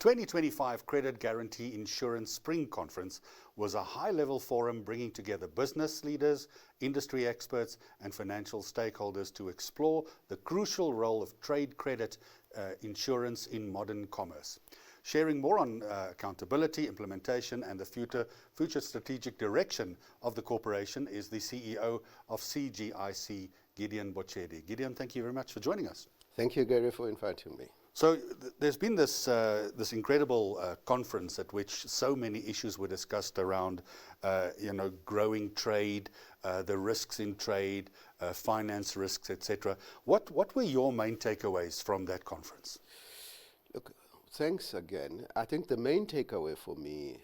2025 Credit Guarantee Insurance Spring Conference was a high-level forum bringing together business leaders, industry experts and financial stakeholders to explore the crucial role of trade credit insurance in modern commerce. Sharing more on accountability, implementation and the future strategic direction of the corporation is the CEO of CGIC, Gideon Bochedi. Gideon, thank you very much for joining us. Thank you, Gary, for inviting me. So there's been this incredible conference at which so many issues were discussed around, growing trade, the risks in trade, finance risks, etc. What were your main takeaways from that conference? Look, thanks again. I think the main takeaway for me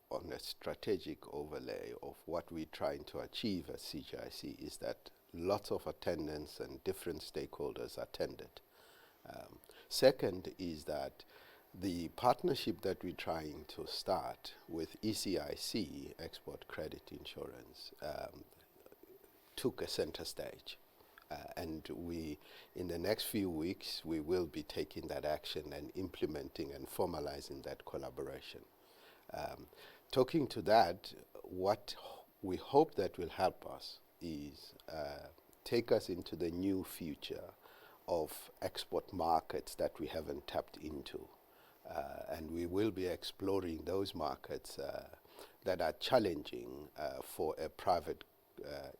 on a strategic overlay of what we're trying to achieve at CGIC is that lots of attendance and different stakeholders attended. Second is that the partnership that we're trying to start with ECIC, Export Credit Insurance, took a center stage. And in the next few weeks, we will be taking that action and implementing and formalizing that collaboration. Talking to that, what we hope that will help us is take us into the new future of export markets that we haven't tapped into. And we will be exploring those markets that are challenging for a private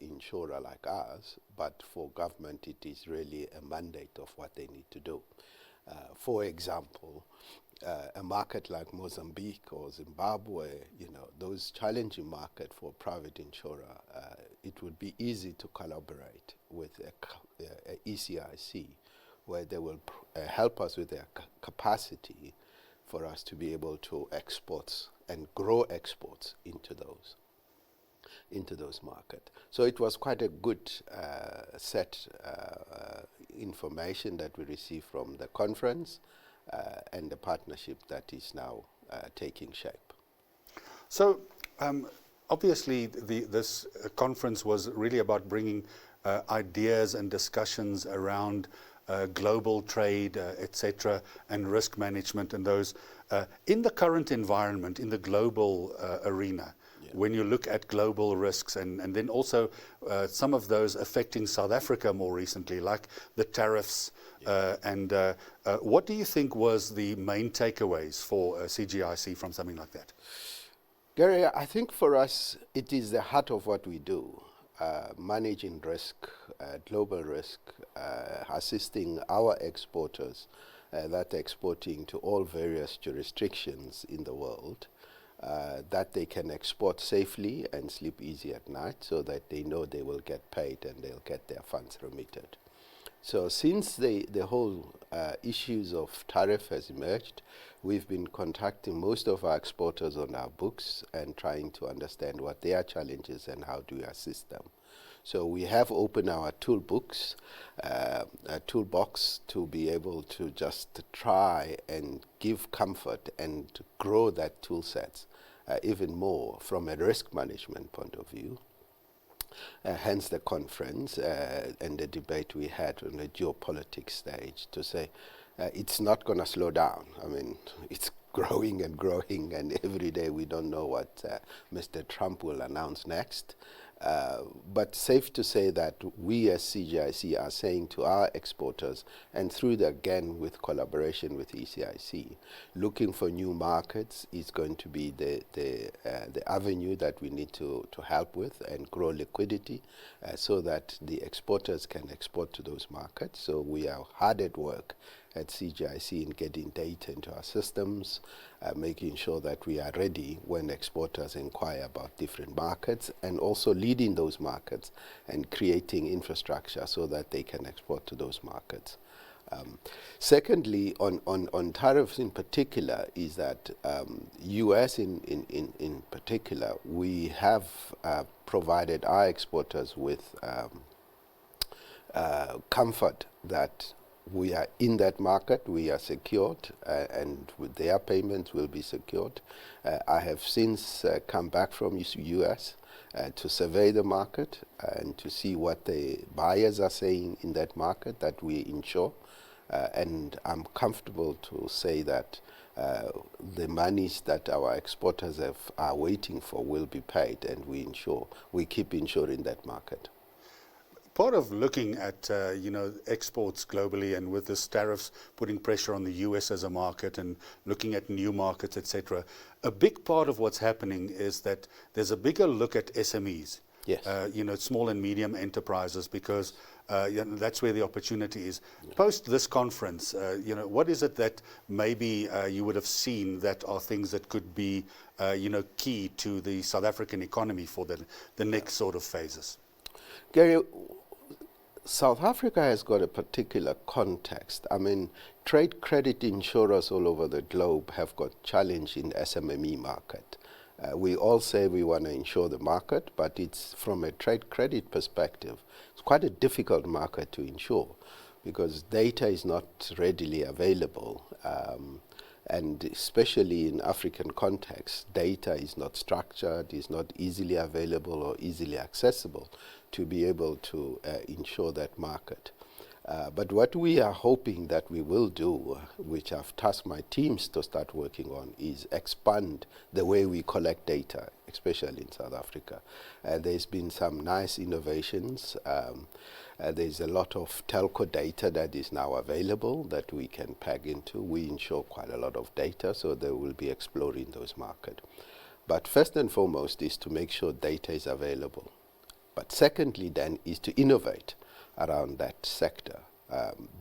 insurer like ours, but for government it is really a mandate of what they need to do. For example, a market like Mozambique or Zimbabwe, those challenging market for private insurer, it would be easy to collaborate with a ECIC where they will help us with their capacity for us to be able to export and grow exports into those markets. So it was quite a good set information that we received from the conference and the partnership that is now taking shape. So obviously this conference was really about bringing ideas and discussions around global trade, etc., and risk management and those. In the current environment, in the global arena, when you look at global risks and then also some of those affecting South Africa more recently, like the tariffs, what do you think was the main takeaways for CGIC from something like that? Gary, I think for us, it is the heart of what we do. Managing risk, global risk, assisting our exporters that are exporting to all various jurisdictions in the world, that they can export safely and sleep easy at night so that they know they will get paid and they'll get their funds remitted. So since the whole issues of tariff has emerged, we've been contacting most of our exporters on our books and trying to understand what their challenges and how do we assist them. So we have opened our toolbox to be able to just try and give comfort and to grow that tool set even more from a risk management point of view. Hence the conference and the debate we had on the geopolitics stage to say it's not going to slow down. I mean, it's growing and growing, and every day we don't know what Mr. Trump will announce next. But safe to say that we as CGIC are saying to our exporters, and through again with collaboration with ECIC, looking for new markets is going to be the avenue that we need to help with and grow liquidity so that the exporters can export to those markets. So we are hard at work at CGIC in getting data into our systems, making sure that we are ready when exporters inquire about different markets, and also leading those markets and creating infrastructure so that they can export to those markets. Secondly, on tariffs in particular, is that U.S. in particular, we have provided our exporters with comfort that we are in that market, we are secured, and with their payments will be secured. I have since come back from U.S. To survey the market and to see what the buyers are saying in that market that we insure. And I'm comfortable to say that the monies that our exporters are waiting for will be paid, and we keep ensuring that market. Part of looking at exports globally, and with this tariffs putting pressure on the US as a market and looking at new markets, etc., a big part of what's happening is that there's a bigger look at SMEs. Yes. Small and medium enterprises, because that's where the opportunity is. Yeah. Post this conference, what is it that maybe you would have seen that are things that could be, key to the South African economy for the next sort of phases? Gary, South Africa has got a particular context. I mean, trade credit insurers all over the globe have got challenge in SMME market. We all say we want to insure the market, but it's from a trade credit perspective, it's quite a difficult market to insure because data is not readily available. And especially in African context, data is not structured, is not easily available or easily accessible to be able to insure that market. But what we are hoping that we will do, which I've tasked my teams to start working on, is expand the way we collect data, especially in South Africa. There's been some nice innovations. There's a lot of telco data that is now available that we can plug into. We insure quite a lot of data, so they will be exploring those markets. But first and foremost is to make sure data is available. But secondly then is to innovate around that sector.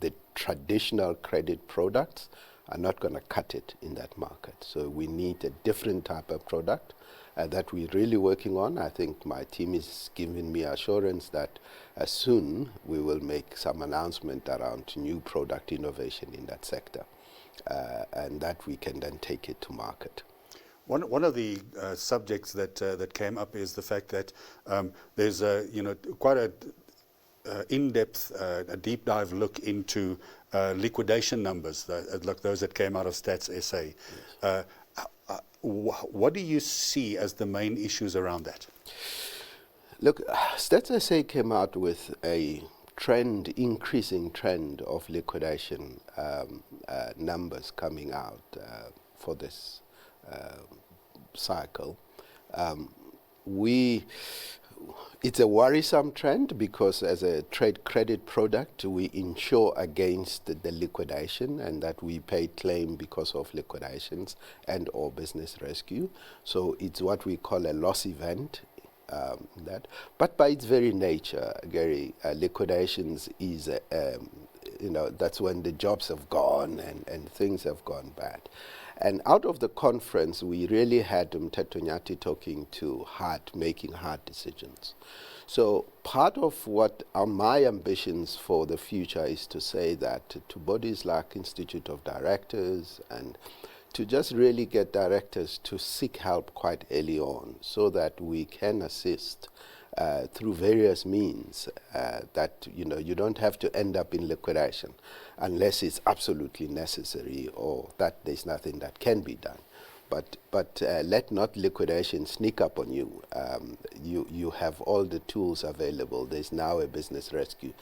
The traditional credit products are not going to cut it in that market. So we need a different type of product that we're really working on. I think my team is giving me assurance that soon we will make some announcement around new product innovation in that sector, and that we can then take it to market. One of the subjects that came up is the fact that there's quite a in-depth, a deep dive look into liquidation numbers, like those that came out of Stats SA. Yes. What do you see as the main issues around that? Look, Stats SA came out with a increasing trend of liquidation numbers coming out for this cycle. It's a worrisome trend because as a trade credit product, we insure against the liquidation and that we pay claim because of liquidations and or business rescue. So it's what we call a loss event. But by its very nature, Gary, liquidations is, that's when the jobs have gone and things have gone bad. And out of the conference, we really had Mteto Nyati making hard decisions. So part of what are my ambitions for the future is to say that to bodies like Institute of Directors and to just really get directors to seek help quite early on so that we can assist through various means that you don't have to end up in liquidation unless it's absolutely necessary or that there's nothing that can be done. But let not liquidation sneak up on you. You have all the tools available. There's now a business rescue.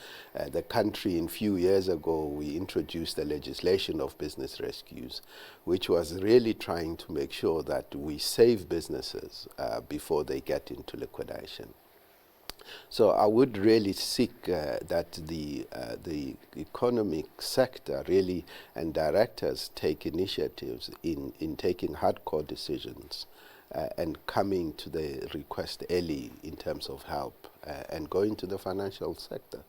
The country, a few years ago, we introduced the legislation of business rescues, which was really trying to make sure that we save businesses before they get into liquidation. So I would really seek that the economic sector really and directors take initiatives in taking hardcore decisions and coming to the request early in terms of help and going to the financial sector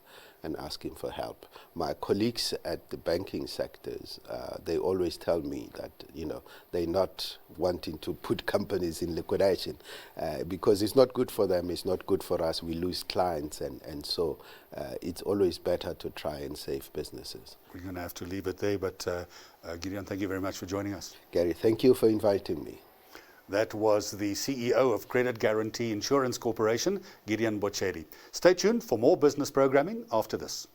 and asking for help. My colleagues at the banking sectors, they always tell me that they're not wanting to put companies in liquidation because it's not good for them, it's not good for us, we lose clients, and so it's always better to try and save businesses. We're going to have to leave it there, but Gideon, thank you very much for joining us. Gary, thank you for inviting me. That was the CEO of Credit Guarantee Insurance Corporation, Gideon Bochedi. Stay tuned for more business programming after this.